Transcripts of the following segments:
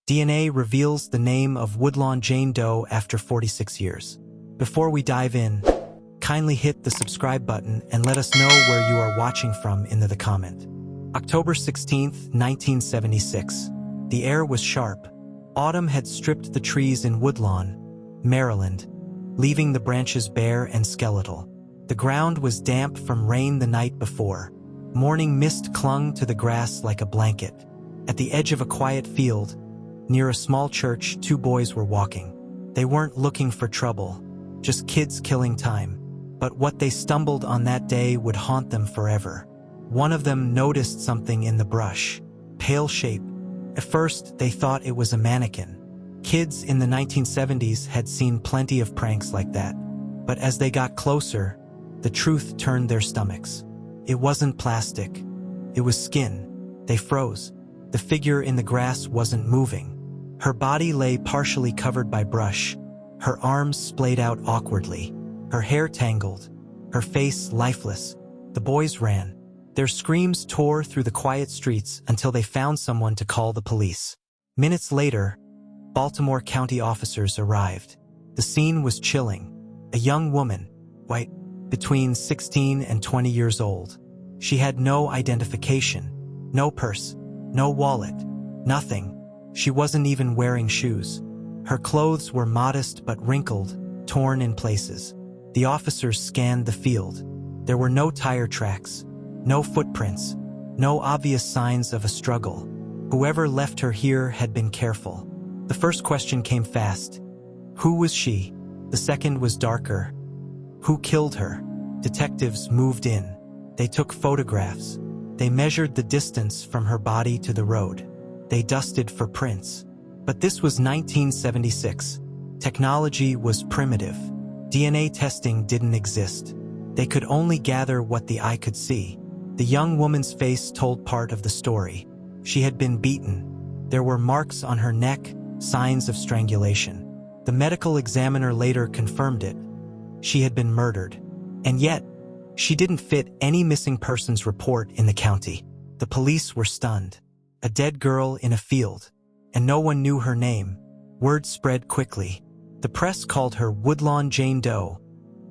DNA reveals the name of Woodlawn Jane Doe after 46 years. Before we dive in, kindly hit the subscribe button and let us know where you are watching from in the comment. October 16, 1976. The air was sharp. Autumn had stripped the trees in Woodlawn, Maryland, leaving the branches bare and skeletal. The ground was damp from rain the night before. Morning mist clung to the grass like a blanket. At the edge of a quiet field, near a small church, two boys were walking. They weren't looking for trouble, just kids killing time. But what they stumbled on that day would haunt them forever. One of them noticed something in the brush. Pale shape. At first, they thought it was a mannequin. Kids in the 1970s had seen plenty of pranks like that. But as they got closer, the truth turned their stomachs. It wasn't plastic. It was skin. They froze. The figure in the grass wasn't moving. Her body lay partially covered by brush. Her arms splayed out awkwardly. Her hair tangled. Her face lifeless. The boys ran. Their screams tore through the quiet streets until they found someone to call the police. Minutes later, Baltimore County officers arrived. The scene was chilling. A young woman, white, between 16 and 20 years old. She had no identification, no purse, no wallet, nothing. She wasn't even wearing shoes. Her clothes were modest but wrinkled, torn in places. The officers scanned the field. There were no tire tracks, no footprints, no obvious signs of a struggle. Whoever left her here had been careful. The first question came fast. Who was she? The second was darker. Who killed her? Detectives moved in. They took photographs. They measured the distance from her body to the road. They dusted for prints. But this was 1976. Technology was primitive. DNA testing didn't exist. They could only gather what the eye could see. The young woman's face told part of the story. She had been beaten. There were marks on her neck, signs of strangulation. The medical examiner later confirmed it. She had been murdered. And yet, she didn't fit any missing persons report in the county. The police were stunned. A dead girl in a field. And no one knew her name. Word spread quickly. The press called her Woodlawn Jane Doe,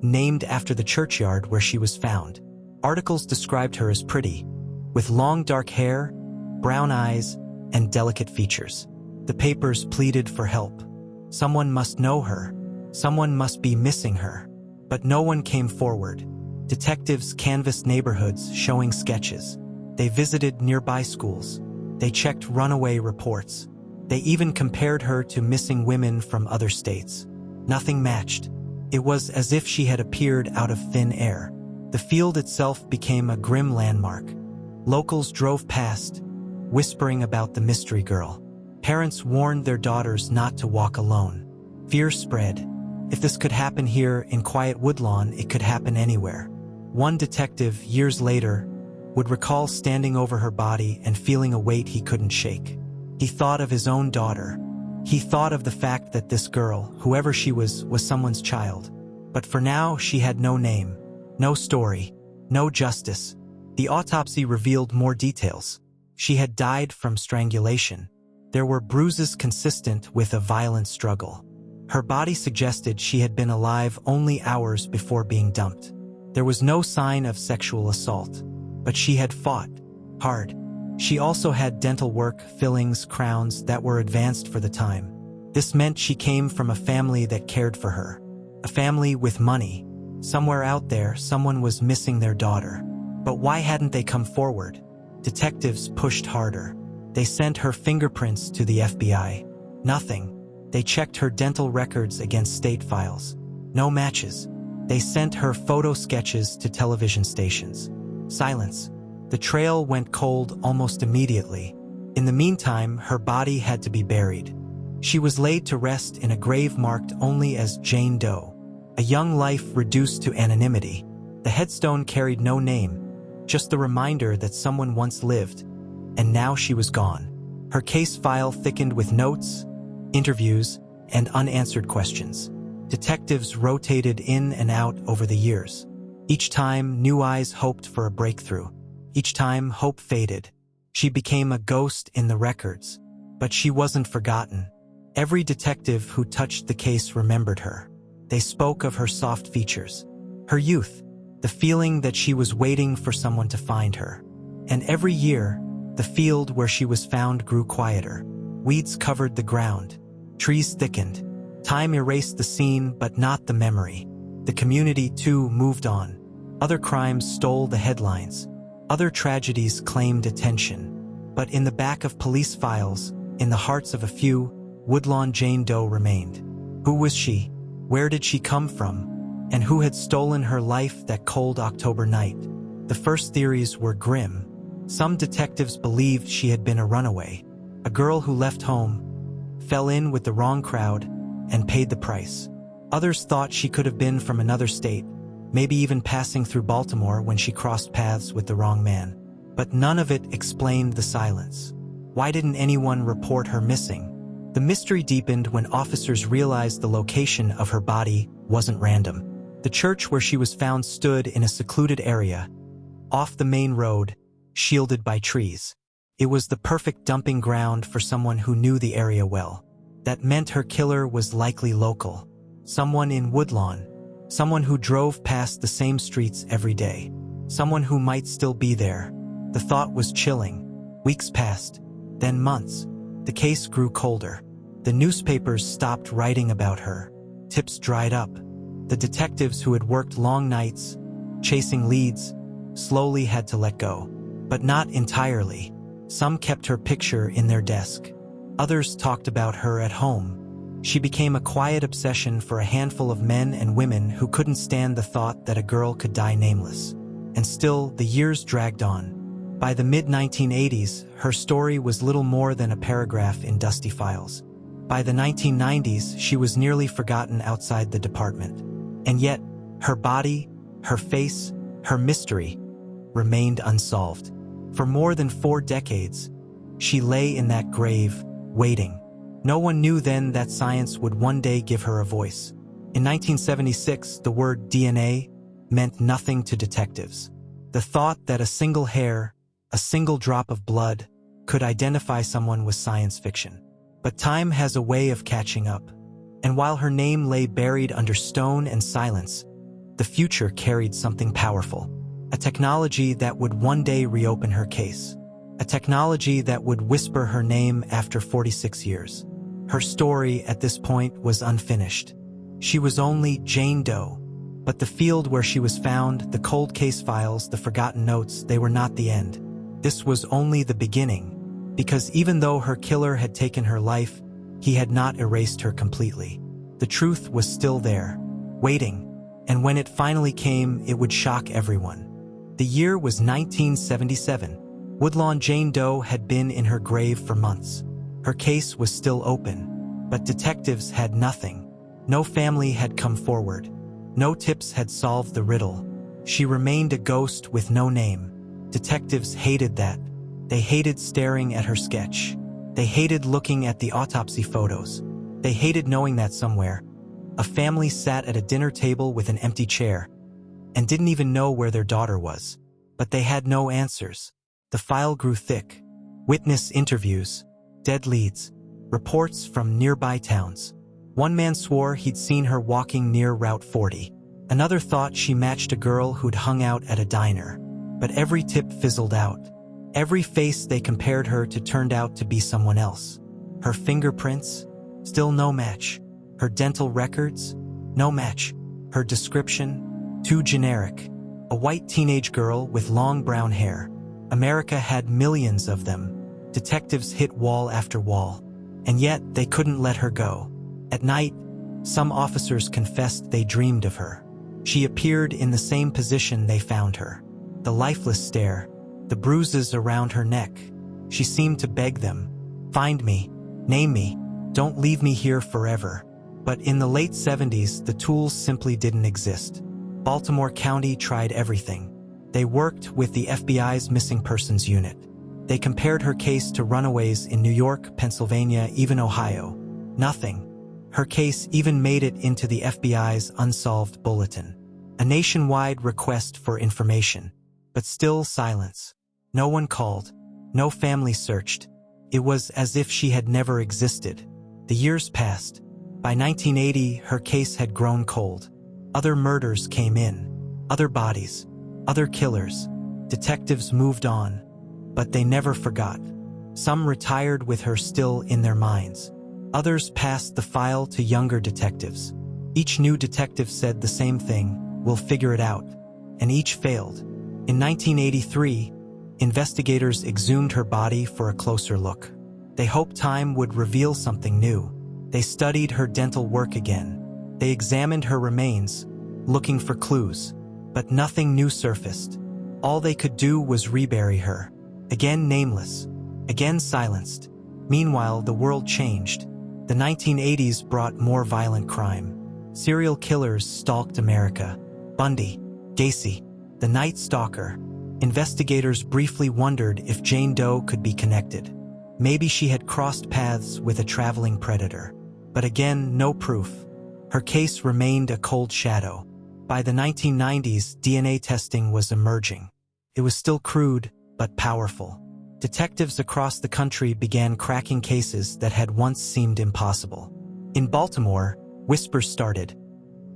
named after the churchyard where she was found. Articles described her as pretty, with long dark hair, brown eyes, and delicate features. The papers pleaded for help. Someone must know her. Someone must be missing her. But no one came forward. Detectives canvassed neighborhoods showing sketches. They visited nearby schools. They checked runaway reports. They even compared her to missing women from other states. Nothing matched. It was as if she had appeared out of thin air. The field itself became a grim landmark. Locals drove past, whispering about the mystery girl. Parents warned their daughters not to walk alone. Fear spread. If this could happen here in quiet Woodlawn, it could happen anywhere. One detective, years later, would recall standing over her body and feeling a weight he couldn't shake. He thought of his own daughter. He thought of the fact that this girl, whoever she was someone's child. But for now, she had no name, no story, no justice. The autopsy revealed more details. She had died from strangulation. There were bruises consistent with a violent struggle. Her body suggested she had been alive only hours before being dumped. There was no sign of sexual assault, but she had fought hard. She also had dental work, fillings, crowns that were advanced for the time. This meant she came from a family that cared for her. A family with money. Somewhere out there, someone was missing their daughter. But why hadn't they come forward? Detectives pushed harder. They sent her fingerprints to the FBI. Nothing. They checked her dental records against state files. No matches. They sent her photo sketches to television stations. Silence. The trail went cold almost immediately. In the meantime, her body had to be buried. She was laid to rest in a grave marked only as Jane Doe. A young life reduced to anonymity. The headstone carried no name, just the reminder that someone once lived, and now she was gone. Her case file thickened with notes, interviews, and unanswered questions. Detectives rotated in and out over the years. Each time, new eyes hoped for a breakthrough. Each time, hope faded. She became a ghost in the records. But she wasn't forgotten. Every detective who touched the case remembered her. They spoke of her soft features, her youth, the feeling that she was waiting for someone to find her. And every year, the field where she was found grew quieter. Weeds covered the ground. Trees thickened. Time erased the scene, but not the memory. The community, too, moved on. Other crimes stole the headlines. Other tragedies claimed attention. But in the back of police files, in the hearts of a few, Woodlawn Jane Doe remained. Who was she? Where did she come from? And who had stolen her life that cold October night? The first theories were grim. Some detectives believed she had been a runaway, a girl who left home, fell in with the wrong crowd, and paid the price. Others thought she could have been from another state, maybe even passing through Baltimore when she crossed paths with the wrong man. But none of it explained the silence. Why didn't anyone report her missing? The mystery deepened when officers realized the location of her body wasn't random. The church where she was found stood in a secluded area, off the main road, shielded by trees. It was the perfect dumping ground for someone who knew the area well. That meant her killer was likely local. Someone in Woodlawn. Someone who drove past the same streets every day. Someone who might still be there. The thought was chilling. Weeks passed, then months. The case grew colder. The newspapers stopped writing about her. Tips dried up. The detectives who had worked long nights, chasing leads, slowly had to let go. But not entirely. Some kept her picture in their desk. Others talked about her at home. She became a quiet obsession for a handful of men and women who couldn't stand the thought that a girl could die nameless. And still, the years dragged on. By the mid-1980s, her story was little more than a paragraph in dusty files. By the 1990s, she was nearly forgotten outside the department. And yet, her body, her face, her mystery remained unsolved. For more than 4 decades, she lay in that grave, waiting. No one knew then that science would one day give her a voice. In 1976, the word DNA meant nothing to detectives. The thought that a single hair, a single drop of blood, could identify someone was science fiction. But time has a way of catching up. And while her name lay buried under stone and silence, the future carried something powerful. A technology that would one day reopen her case. A technology that would whisper her name after 46 years. Her story at this point was unfinished. She was only Jane Doe. But the field where she was found, the cold case files, the forgotten notes, they were not the end. This was only the beginning. Because even though her killer had taken her life, he had not erased her completely. The truth was still there, waiting. And when it finally came, it would shock everyone. The year was 1977. Woodlawn Jane Doe had been in her grave for months. Her case was still open, but detectives had nothing. No family had come forward. No tips had solved the riddle. She remained a ghost with no name. Detectives hated that. They hated staring at her sketch. They hated looking at the autopsy photos. They hated knowing that somewhere, a family sat at a dinner table with an empty chair and didn't even know where their daughter was. But they had no answers. The file grew thick. Witness interviews, dead leads, reports from nearby towns. One man swore he'd seen her walking near Route 40. Another thought she matched a girl who'd hung out at a diner. But every tip fizzled out. Every face they compared her to turned out to be someone else. Her fingerprints? Still no match. Her dental records? No match. Her description? Too generic. A white teenage girl with long brown hair. America had millions of them. Detectives hit wall after wall. And yet, they couldn't let her go. At night, some officers confessed they dreamed of her. She appeared in the same position they found her. The lifeless stare, the bruises around her neck. She seemed to beg them, "Find me, name me, don't leave me here forever." But in the late 70s, the tools simply didn't exist. Baltimore County tried everything. They worked with the FBI's Missing Persons Unit. They compared her case to runaways in New York, Pennsylvania, even Ohio. Nothing. Her case even made it into the FBI's Unsolved Bulletin, a nationwide request for information. But still silence. No one called. No family searched. It was as if she had never existed. The years passed. By 1980, her case had grown cold. Other murders came in. Other bodies. Other killers. Detectives moved on. But they never forgot. Some retired with her still in their minds. Others passed the file to younger detectives. Each new detective said the same thing: "We'll figure it out." And each failed. In 1983, investigators exhumed her body for a closer look. They hoped time would reveal something new. They studied her dental work again. They examined her remains, looking for clues. But nothing new surfaced. All they could do was rebury her. Again nameless. Again silenced. Meanwhile, the world changed. The 1980s brought more violent crime. Serial killers stalked America. Bundy, Gacy, the Night Stalker. Investigators briefly wondered if Jane Doe could be connected. Maybe she had crossed paths with a traveling predator. But again, no proof. Her case remained a cold shadow. By the 1990s, DNA testing was emerging. It was still crude, but powerful. Detectives across the country began cracking cases that had once seemed impossible. In Baltimore, whispers started.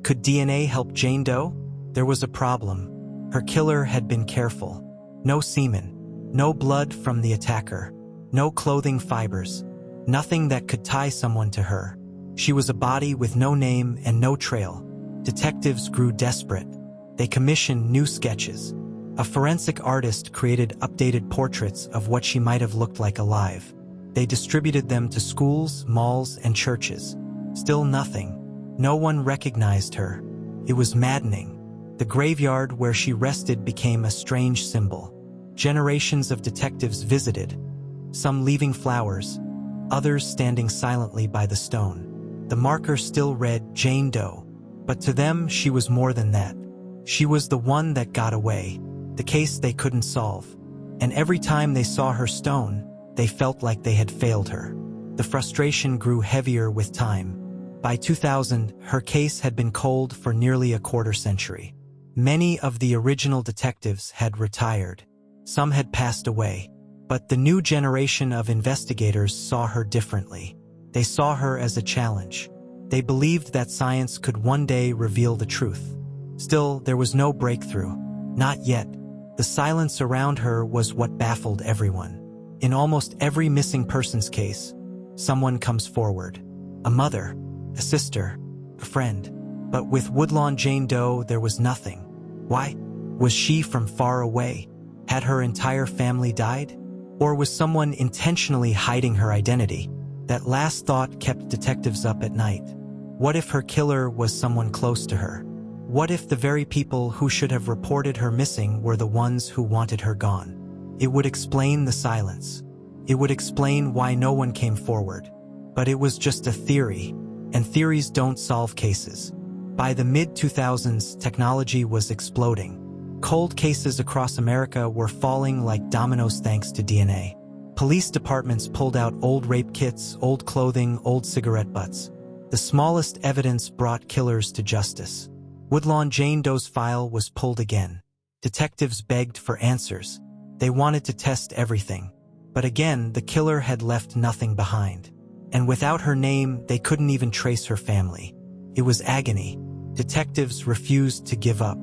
Could DNA help Jane Doe? There was a problem. Her killer had been careful. No semen. No blood from the attacker. No clothing fibers. Nothing that could tie someone to her. She was a body with no name and no trail. Detectives grew desperate. They commissioned new sketches. A forensic artist created updated portraits of what she might have looked like alive. They distributed them to schools, malls, and churches. Still nothing. No one recognized her. It was maddening. The graveyard where she rested became a strange symbol. Generations of detectives visited, some leaving flowers, others standing silently by the stone. The marker still read Jane Doe, but to them she was more than that. She was the one that got away, the case they couldn't solve. And every time they saw her stone, they felt like they had failed her. The frustration grew heavier with time. By 2000, her case had been cold for nearly a quarter century. Many of the original detectives had retired. Some had passed away. But the new generation of investigators saw her differently. They saw her as a challenge. They believed that science could one day reveal the truth. Still, there was no breakthrough. Not yet. The silence around her was what baffled everyone. In almost every missing persons case, someone comes forward. A mother, a sister, a friend. But with Woodlawn Jane Doe, there was nothing. Why? Was she from far away? Had her entire family died? Or was someone intentionally hiding her identity? That last thought kept detectives up at night. What if her killer was someone close to her? What if the very people who should have reported her missing were the ones who wanted her gone? It would explain the silence. It would explain why no one came forward. But it was just a theory, and theories don't solve cases. By the mid-2000s, technology was exploding. Cold cases across America were falling like dominoes thanks to DNA. Police departments pulled out old rape kits, old clothing, old cigarette butts. The smallest evidence brought killers to justice. Woodlawn Jane Doe's file was pulled again. Detectives begged for answers. They wanted to test everything. But again, the killer had left nothing behind. And without her name, they couldn't even trace her family. It was agony. Detectives refused to give up.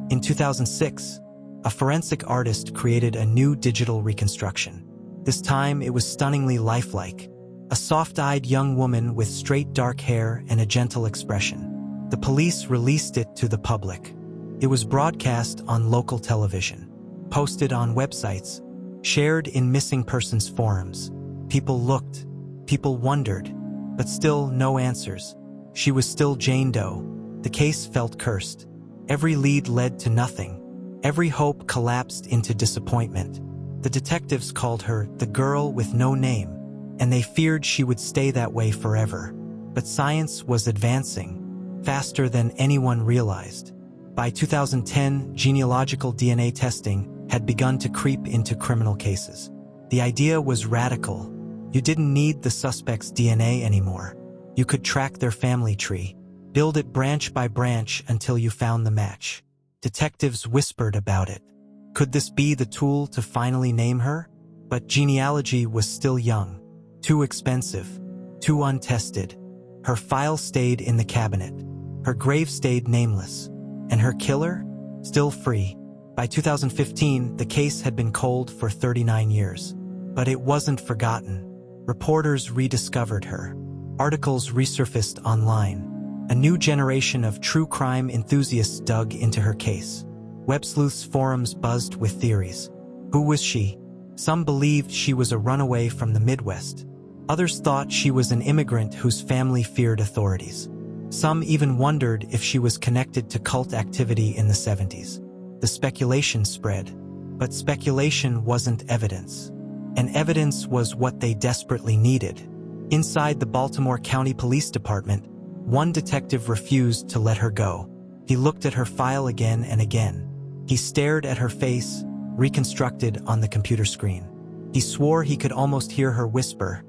In 2006, a forensic artist created a new digital reconstruction. This time, it was stunningly lifelike. A soft-eyed young woman with straight dark hair and a gentle expression. The police released it to the public. It was broadcast on local television, posted on websites, shared in missing persons forums. People looked, people wondered, but still no answers. She was still Jane Doe. The case felt cursed. Every lead led to nothing. Every hope collapsed into disappointment. The detectives called her the girl with no name, and they feared she would stay that way forever. But science was advancing, faster than anyone realized. By 2010, genealogical DNA testing had begun to creep into criminal cases. The idea was radical. You didn't need the suspect's DNA anymore. You could track their family tree, build it branch by branch until you found the match. Detectives whispered about it. Could this be the tool to finally name her? But genealogy was still young, too expensive, too untested. Her file stayed in the cabinet. Her grave stayed nameless. And her killer? Still free. By 2015, the case had been cold for 39 years. But it wasn't forgotten. Reporters rediscovered her. Articles resurfaced online. A new generation of true crime enthusiasts dug into her case. Web sleuths forums buzzed with theories. Who was she? Some believed she was a runaway from the Midwest. Others thought she was an immigrant whose family feared authorities. Some even wondered if she was connected to cult activity in the 70s. The speculation spread. But speculation wasn't evidence. And evidence was what they desperately needed. Inside the Baltimore County Police Department, one detective refused to let her go. He looked at her file again and again. He stared at her face, reconstructed on the computer screen. He swore he could almost hear her whisper,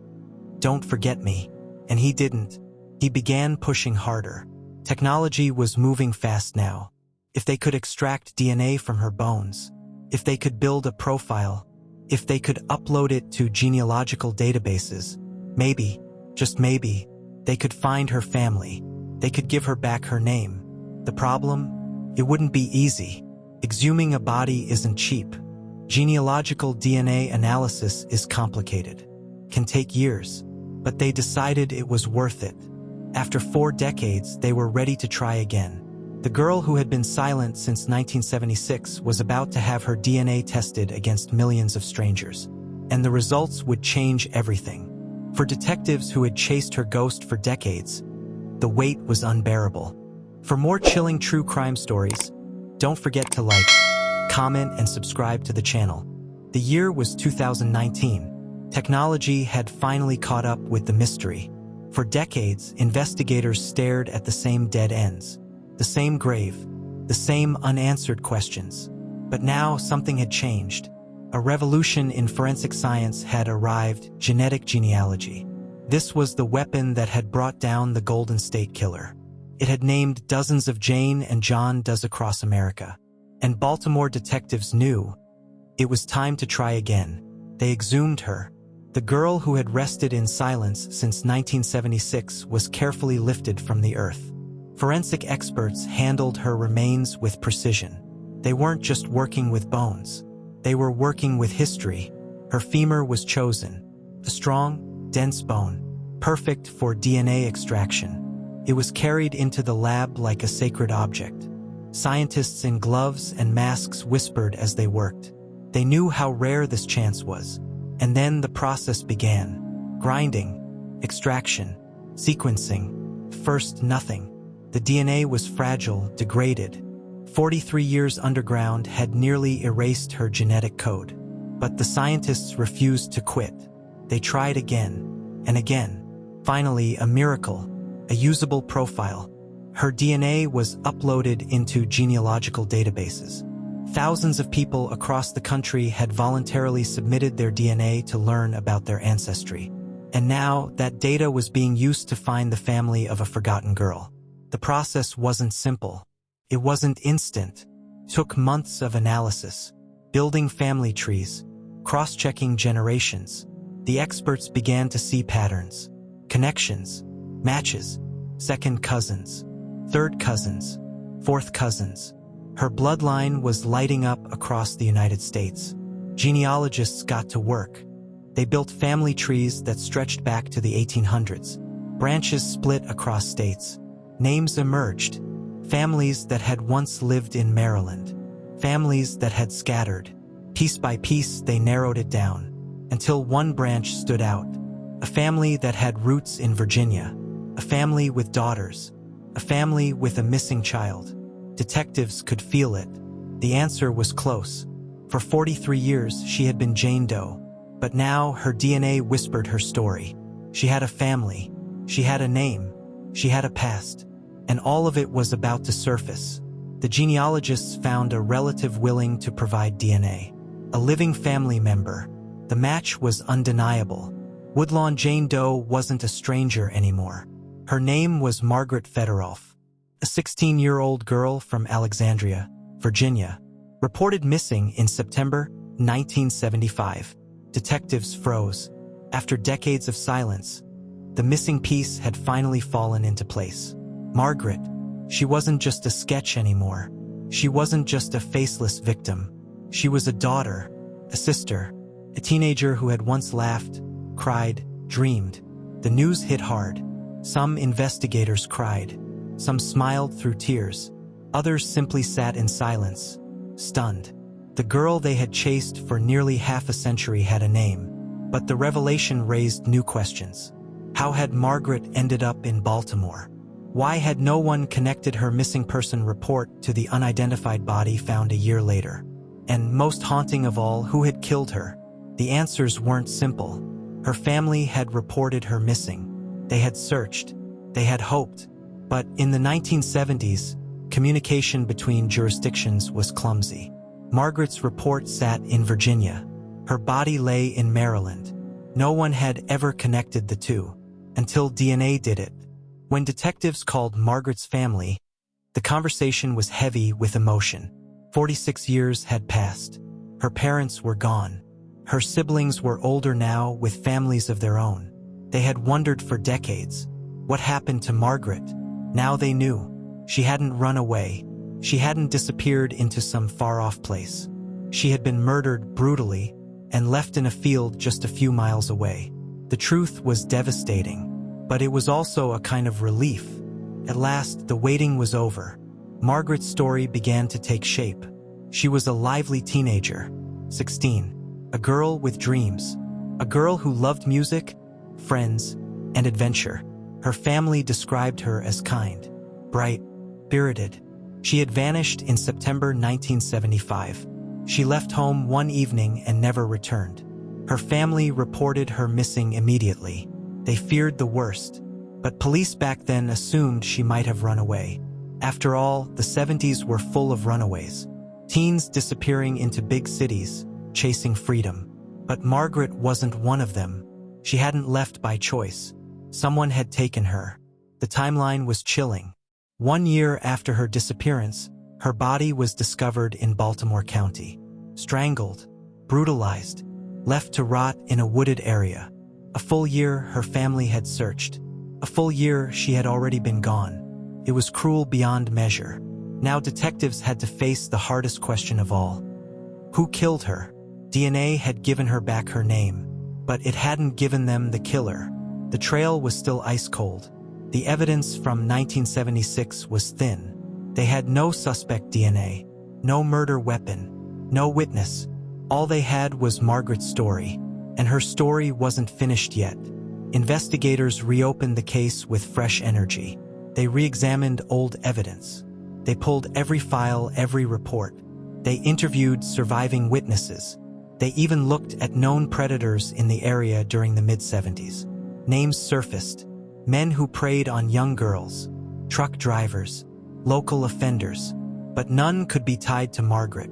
"Don't forget me." And he didn't. He began pushing harder. Technology was moving fast now. If they could extract DNA from her bones, if they could build a profile, if they could upload it to genealogical databases, maybe, just maybe, they could find her family. They could give her back her name. The problem? It wouldn't be easy. Exhuming a body isn't cheap. Genealogical DNA analysis is complicated. Can take years. But they decided it was worth it. After 4 decades, they were ready to try again. The girl who had been silent since 1976 was about to have her DNA tested against millions of strangers. And the results would change everything. For detectives who had chased her ghost for decades, the weight was unbearable. For more chilling true crime stories, don't forget to like, comment, and subscribe to the channel. The year was 2019. Technology had finally caught up with the mystery. For decades, investigators stared at the same dead ends, the same grave, the same unanswered questions. But now something had changed. A revolution in forensic science had arrived: genetic genealogy. This was the weapon that had brought down the Golden State Killer. It had named dozens of Jane and John Does across America. And Baltimore detectives knew it was time to try again. They exhumed her. The girl who had rested in silence since 1976 was carefully lifted from the earth. Forensic experts handled her remains with precision. They weren't just working with bones. They were working with history. Her femur was chosen. A strong, dense bone, perfect for DNA extraction. It was carried into the lab like a sacred object. Scientists in gloves and masks whispered as they worked. They knew how rare this chance was. And then the process began. Grinding, extraction, sequencing. First, nothing. The DNA was fragile, degraded. 43 years underground had nearly erased her genetic code. But the scientists refused to quit. They tried again and again. Finally, a miracle, a usable profile. Her DNA was uploaded into genealogical databases. Thousands of people across the country had voluntarily submitted their DNA to learn about their ancestry. And now, that data was being used to find the family of a forgotten girl. The process wasn't simple. It wasn't instant. It took months of analysis, building family trees, cross-checking generations. The experts began to see patterns, connections, matches, second cousins, third cousins, fourth cousins. Her bloodline was lighting up across the United States. Genealogists got to work. They built family trees that stretched back to the 1800s. Branches split across states. Names emerged. Families that had once lived in Maryland. Families that had scattered. Piece by piece, they narrowed it down, until one branch stood out. A family that had roots in Virginia. A family with daughters. A family with a missing child. Detectives could feel it. The answer was close. For 43 years, she had been Jane Doe. But now, her DNA whispered her story. She had a family. She had a name. She had a past. And all of it was about to surface. The genealogists found a relative willing to provide DNA. A living family member. The match was undeniable. Woodlawn Jane Doe wasn't a stranger anymore. Her name was Margaret Federoff. A 16-year-old girl from Alexandria, Virginia, reported missing in September 1975. Detectives froze. After decades of silence, the missing piece had finally fallen into place. Margaret. She wasn't just a sketch anymore. She wasn't just a faceless victim. She was a daughter, a sister, a teenager who had once laughed, cried, dreamed. The news hit hard. Some investigators cried. Some smiled through tears. Others simply sat in silence, stunned. The girl they had chased for nearly half a century had a name, but the revelation raised new questions. How had Margaret ended up in Baltimore? Why had no one connected her missing person report to the unidentified body found a year later? And most haunting of all, who had killed her? The answers weren't simple. Her family had reported her missing. They had searched. They had hoped. But in the 1970s, communication between jurisdictions was clumsy. Margaret's report sat in Virginia. Her body lay in Maryland. No one had ever connected the two, until DNA did it. When detectives called Margaret's family, the conversation was heavy with emotion. 46 years had passed. Her parents were gone. Her siblings were older now, with families of their own. They had wondered for decades, what happened to Margaret? Now they knew. She hadn't run away. She hadn't disappeared into some far-off place. She had been murdered brutally and left in a field just a few miles away. The truth was devastating, but it was also a kind of relief. At last, the waiting was over. Margaret's story began to take shape. She was a lively teenager, 16, a girl with dreams, a girl who loved music, friends, and adventure. Her family described her as kind, bright, spirited. She had vanished in September 1975. She left home one evening and never returned. Her family reported her missing immediately. They feared the worst, but police back then assumed she might have run away. After all, the 70s were full of runaways. Teens disappearing into big cities, chasing freedom. But Margaret wasn't one of them. She hadn't left by choice. Someone had taken her. The timeline was chilling. 1 year after her disappearance, her body was discovered in Baltimore County. Strangled, brutalized, left to rot in a wooded area. A full year her family had searched. A full year she had already been gone. It was cruel beyond measure. Now detectives had to face the hardest question of all. Who killed her? DNA had given her back her name, but it hadn't given them the killer. The trail was still ice cold. The evidence from 1976 was thin. They had no suspect DNA, no murder weapon, no witness. All they had was Margaret's story, and her story wasn't finished yet. Investigators reopened the case with fresh energy. They re-examined old evidence. They pulled every file, every report. They interviewed surviving witnesses. They even looked at known predators in the area during the mid-70s. Names surfaced. Men who preyed on young girls, truck drivers, local offenders, but none could be tied to Margaret.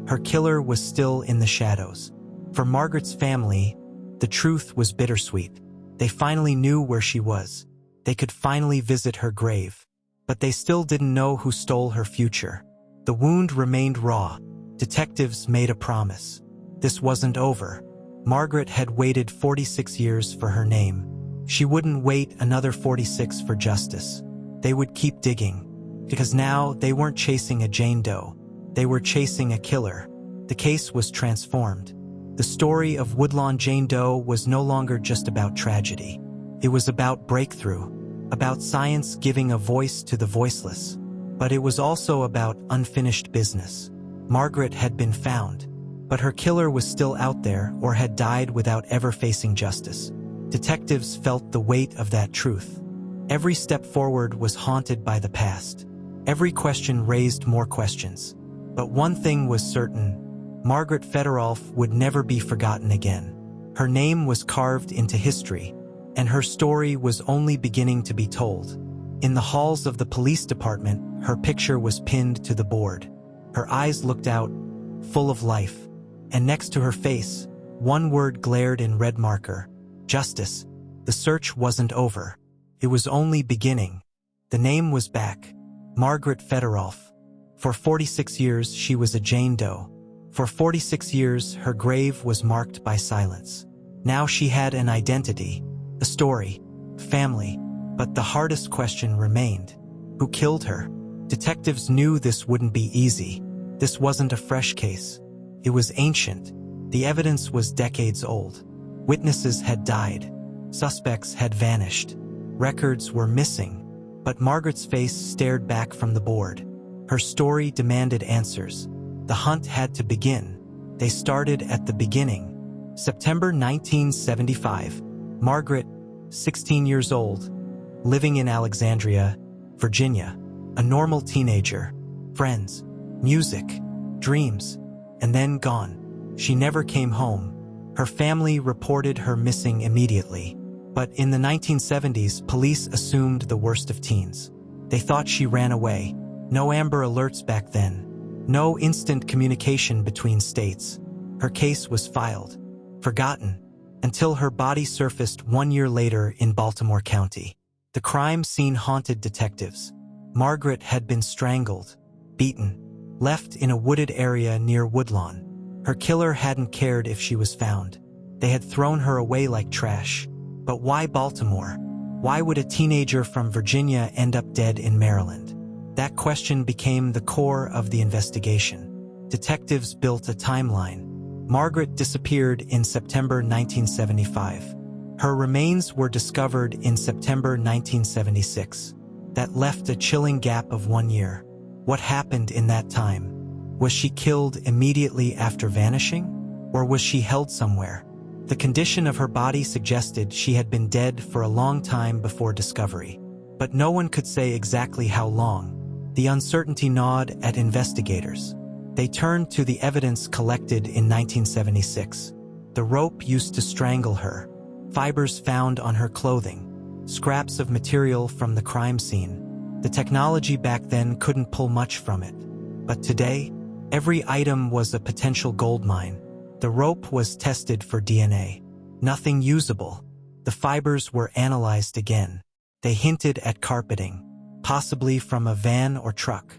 Her killer was still in the shadows. For Margaret's family, the truth was bittersweet. They finally knew where she was. They could finally visit her grave. But they still didn't know who stole her future. The wound remained raw. Detectives made a promise. This wasn't over. Margaret had waited 46 years for her name. She wouldn't wait another 46 for justice. They would keep digging. Because now they weren't chasing a Jane Doe. They were chasing a killer. The case was transformed. The story of Woodlawn Jane Doe was no longer just about tragedy. It was about breakthrough, about science giving a voice to the voiceless. But it was also about unfinished business. Margaret had been found, but her killer was still out there or had died without ever facing justice. Detectives felt the weight of that truth. Every step forward was haunted by the past. Every question raised more questions. But one thing was certain: Margaret Federolf would never be forgotten again. Her name was carved into history, and her story was only beginning to be told. In the halls of the police department, her picture was pinned to the board. Her eyes looked out, full of life, and next to her face, one word glared in red marker: justice. The search wasn't over. It was only beginning. The name was back: Margaret Federolf. For 46 years, she was a Jane Doe. For 46 years, her grave was marked by silence. Now she had an identity, a story, family, but the hardest question remained. Who killed her? Detectives knew this wouldn't be easy. This wasn't a fresh case. It was ancient. The evidence was decades old. Witnesses had died. Suspects had vanished. Records were missing. But Margaret's face stared back from the board. Her story demanded answers. The hunt had to begin. They started at the beginning. September 1975. Margaret, 16 years old, living in Alexandria, Virginia. A normal teenager. Friends, music, dreams, and then gone. She never came home. Her family reported her missing immediately. But in the 1970s, police assumed the worst of teens. They thought she ran away. No Amber Alerts back then. No instant communication between states. Her case was filed, forgotten, until her body surfaced 1 year later in Baltimore County. The crime scene haunted detectives. Margaret had been strangled, beaten, left in a wooded area near Woodlawn. Her killer hadn't cared if she was found. They had thrown her away like trash. But why Baltimore? Why would a teenager from Virginia end up dead in Maryland? That question became the core of the investigation. Detectives built a timeline. Margaret disappeared in September 1975. Her remains were discovered in September 1976. That left a chilling gap of 1 year. What happened in that time? Was she killed immediately after vanishing? Or was she held somewhere? The condition of her body suggested she had been dead for a long time before discovery. But no one could say exactly how long. The uncertainty gnawed at investigators. They turned to the evidence collected in 1976. The rope used to strangle her, fibers found on her clothing, scraps of material from the crime scene. The technology back then couldn't pull much from it. But today, every item was a potential goldmine. The rope was tested for DNA. Nothing usable. The fibers were analyzed again. They hinted at carpeting, possibly from a van or truck.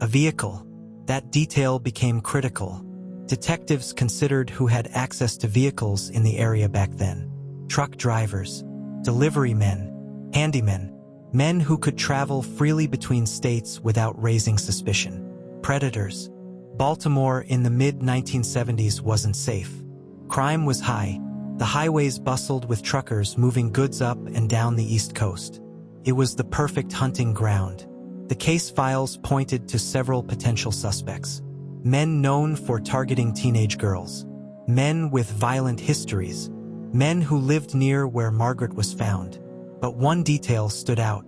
A vehicle. That detail became critical. Detectives considered who had access to vehicles in the area back then. Truck drivers, delivery men, handymen, men who could travel freely between states without raising suspicion. Predators. Baltimore in the mid-1970s wasn't safe. Crime was high. The highways bustled with truckers moving goods up and down the East Coast. It was the perfect hunting ground. The case files pointed to several potential suspects. Men known for targeting teenage girls. Men with violent histories. Men who lived near where Margaret was found. But one detail stood out.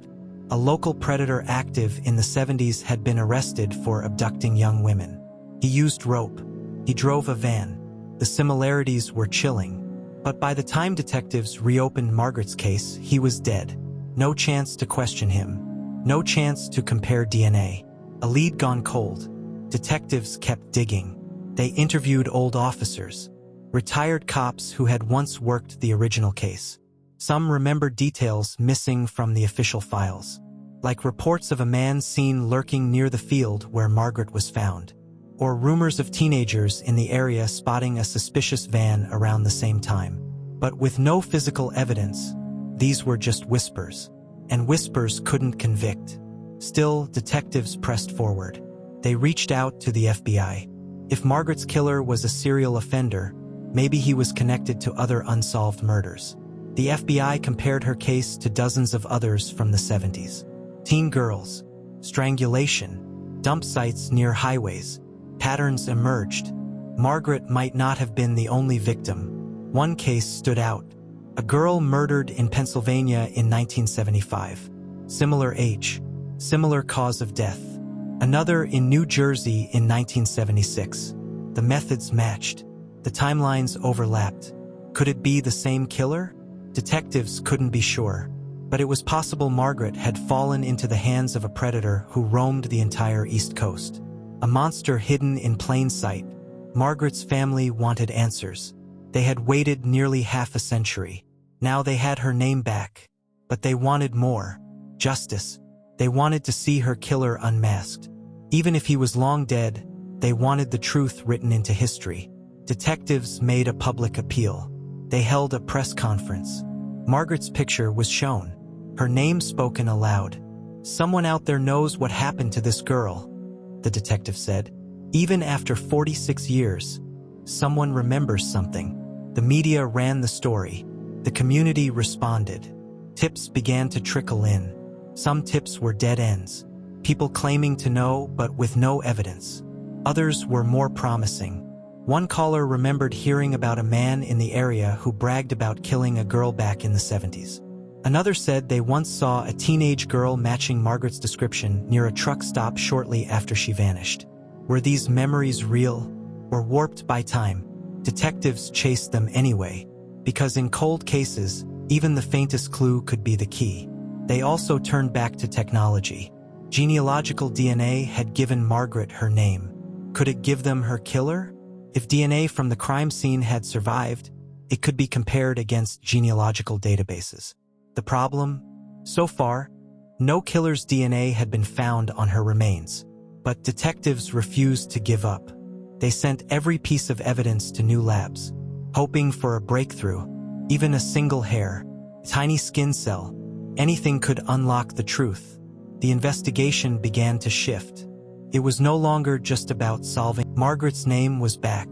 A local predator active in the 70s had been arrested for abducting young women. He used rope. He drove a van. The similarities were chilling. But by the time detectives reopened Margaret's case, he was dead. No chance to question him. No chance to compare DNA. A lead gone cold. Detectives kept digging. They interviewed old officers, retired cops who had once worked the original case. Some remembered details missing from the official files, like reports of a man seen lurking near the field where Margaret was found, or rumors of teenagers in the area spotting a suspicious van around the same time. But with no physical evidence, these were just whispers, and whispers couldn't convict. Still, detectives pressed forward. They reached out to the FBI. If Margaret's killer was a serial offender, maybe he was connected to other unsolved murders. The FBI compared her case to dozens of others from the 70s. Teen girls, strangulation, dump sites near highways. Patterns emerged. Margaret might not have been the only victim. One case stood out. A girl murdered in Pennsylvania in 1975. Similar age, similar cause of death. Another in New Jersey in 1976. The methods matched. The timelines overlapped. Could it be the same killer? Detectives couldn't be sure. But it was possible Margaret had fallen into the hands of a predator who roamed the entire East Coast. A monster hidden in plain sight. Margaret's family wanted answers. They had waited nearly half a century. Now they had her name back. But they wanted more. Justice. They wanted to see her killer unmasked. Even if he was long dead, They wanted the truth written into history. Detectives made a public appeal. They held a press conference. Margaret's picture was shown. Her name spoken aloud. "Someone out there knows what happened to this girl," the detective said. "Even after 46 years, someone remembers something." The media ran the story. The community responded. Tips began to trickle in. Some tips were dead ends, people claiming to know but with no evidence. Others were more promising. One caller remembered hearing about a man in the area who bragged about killing a girl back in the 70s. Another said they once saw a teenage girl matching Margaret's description near a truck stop shortly after she vanished. Were these memories real or warped by time? Detectives chased them anyway, because in cold cases, even the faintest clue could be the key. They also turned back to technology. Genealogical DNA had given Margaret her name. Could it give them her killer? If DNA from the crime scene had survived, it could be compared against genealogical databases. The problem? So far, no killer's DNA had been found on her remains. But detectives refused to give up. They sent every piece of evidence to new labs, hoping for a breakthrough. Even a single hair, tiny skin cell, anything could unlock the truth. The investigation began to shift. It was no longer just about solving. Margaret's name was back.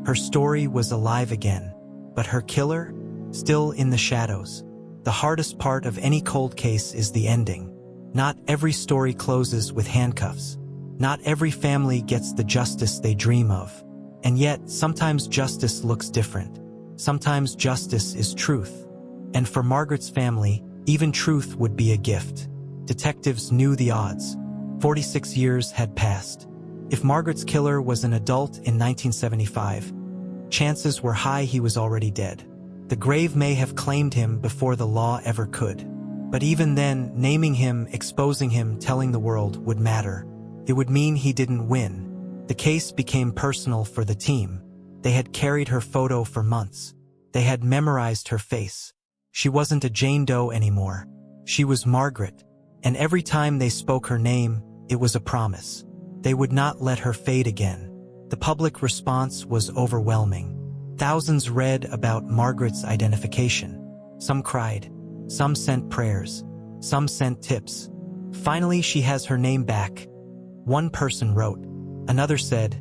Her story was alive again. But her killer? Still in the shadows. The hardest part of any cold case is the ending. Not every story closes with handcuffs. Not every family gets the justice they dream of. And yet, sometimes justice looks different. Sometimes justice is truth. And for Margaret's family, even truth would be a gift. Detectives knew the odds. 46 years had passed. If Margaret's killer was an adult in 1975, chances were high he was already dead. The grave may have claimed him before the law ever could. But even then, naming him, exposing him, telling the world would matter. It would mean he didn't win. The case became personal for the team. They had carried her photo for months. They had memorized her face. She wasn't a Jane Doe anymore. She was Margaret. And every time they spoke her name, it was a promise. They would not let her fade again. The public response was overwhelming. Thousands read about Margaret's identification. Some cried. Some sent prayers. Some sent tips. Finally, she has her name back. One person wrote. Another said,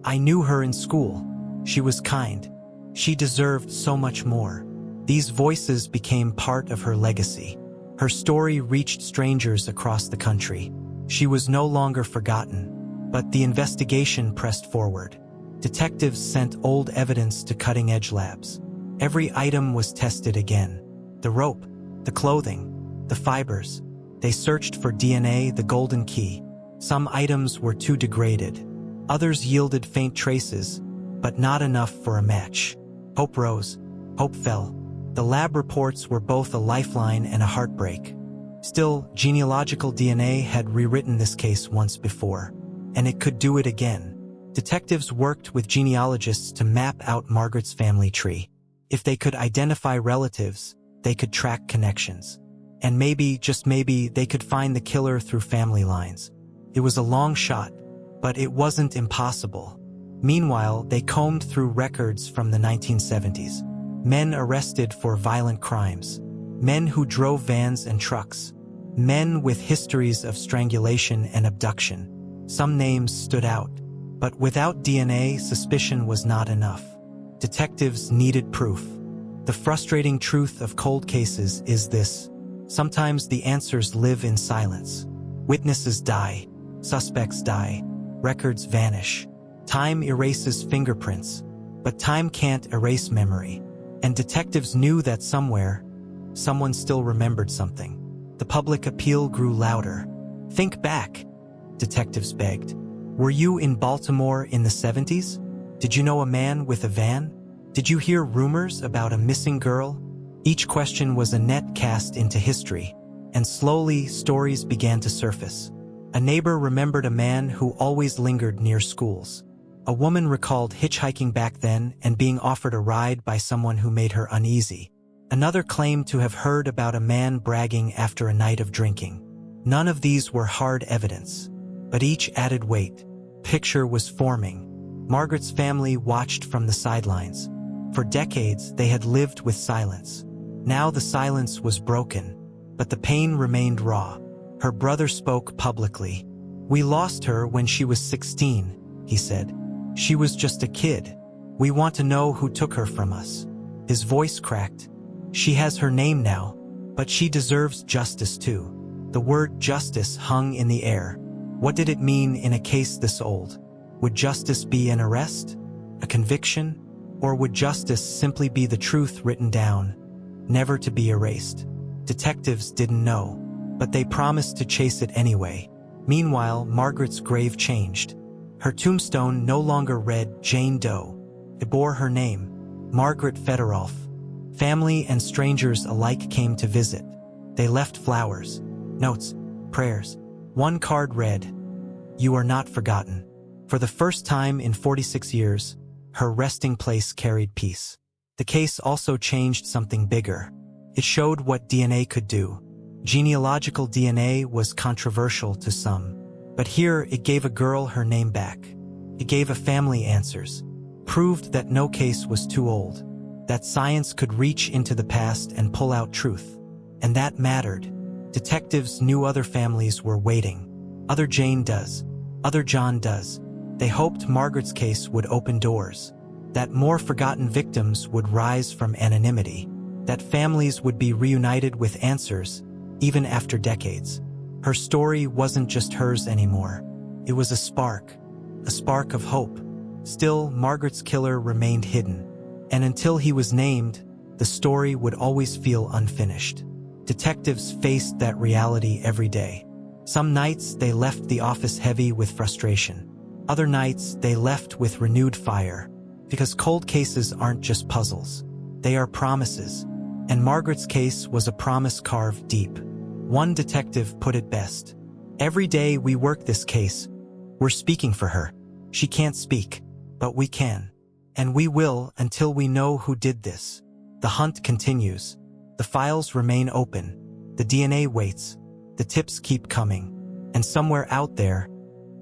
"I knew her in school. She was kind. She deserved so much more." These voices became part of her legacy. Her story reached strangers across the country. She was no longer forgotten. But the investigation pressed forward. Detectives sent old evidence to cutting-edge labs. Every item was tested again. The rope, the clothing, the fibers. They searched for DNA, the golden key. Some items were too degraded. Others yielded faint traces, but not enough for a match. Hope rose. Hope fell. The lab reports were both a lifeline and a heartbreak. Still, genealogical DNA had rewritten this case once before, and it could do it again. Detectives worked with genealogists to map out Margaret's family tree. If they could identify relatives, they could track connections. And maybe, just maybe, they could find the killer through family lines. It was a long shot, but it wasn't impossible. Meanwhile, they combed through records from the 1970s. Men arrested for violent crimes. Men who drove vans and trucks. Men with histories of strangulation and abduction. Some names stood out. But without DNA, suspicion was not enough. Detectives needed proof. The frustrating truth of cold cases is this. Sometimes the answers live in silence. Witnesses die. Suspects die. Records vanish. Time erases fingerprints. But time can't erase memory. And detectives knew that somewhere, someone still remembered something. The public appeal grew louder. "Think back," detectives begged. "Were you in Baltimore in the 70s? Did you know a man with a van? Did you hear rumors about a missing girl?" Each question was a net cast into history, and slowly stories began to surface. A neighbor remembered a man who always lingered near schools. A woman recalled hitchhiking back then and being offered a ride by someone who made her uneasy. Another claimed to have heard about a man bragging after a night of drinking. None of these were hard evidence, but each added weight. picture was forming. Margaret's family watched from the sidelines. For decades, they had lived with silence. Now the silence was broken, but the pain remained raw. Her brother spoke publicly. "We lost her when she was 16, he said. "She was just a kid. We want to know who took her from us." His voice cracked. "She has her name now, but she deserves justice too." The word justice hung in the air. What did it mean in a case this old? Would justice be an arrest? A conviction? Or would justice simply be the truth written down, never to be erased? Detectives didn't know, but they promised to chase it anyway. Meanwhile, Margaret's grave changed. Her tombstone no longer read Jane Doe. It bore her name, Margaret Federolf. Family and strangers alike came to visit. They left flowers, notes, prayers. One card read, "You are not forgotten." For the first time in 46 years, her resting place carried peace. The case also changed something bigger. It showed what DNA could do. Genealogical DNA was controversial to some, but here it gave a girl her name back. It gave a family answers, proved that no case was too old, that science could reach into the past and pull out truth. And that mattered. Detectives knew other families were waiting. Other Jane Does, other John Does. They hoped Margaret's case would open doors, that more forgotten victims would rise from anonymity, that families would be reunited with answers, even after decades. Her story wasn't just hers anymore. It was a spark of hope. Still, Margaret's killer remained hidden, and until he was named, the story would always feel unfinished. Detectives faced that reality every day. Some nights they left the office heavy with frustration. Other nights they left with renewed fire, because cold cases aren't just puzzles. They are promises, and Margaret's case was a promise carved deep. One detective put it best. "Every day we work this case, we're speaking for her. She can't speak, but we can. And we will until we know who did this." The hunt continues. The files remain open. The DNA waits. The tips keep coming. And somewhere out there,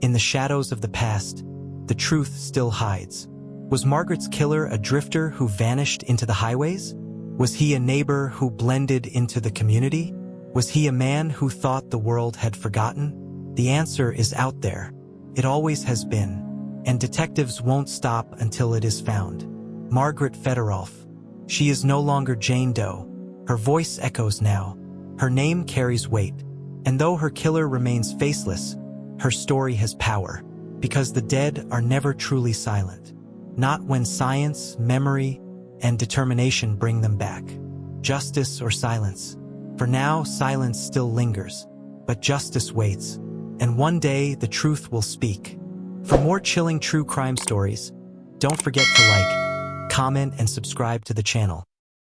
in the shadows of the past, the truth still hides. Was Margaret's killer a drifter who vanished into the highways? Was he a neighbor who blended into the community? Was he a man who thought the world had forgotten? The answer is out there. It always has been. And detectives won't stop until it is found. Margaret Federolf. She is no longer Jane Doe. Her voice echoes now. Her name carries weight. And though her killer remains faceless, her story has power. Because the dead are never truly silent. Not when science, memory, and determination bring them back. Justice or silence. For now, silence still lingers. But justice waits. And one day, the truth will speak. For more chilling true crime stories, don't forget to like, comment, and subscribe to the channel.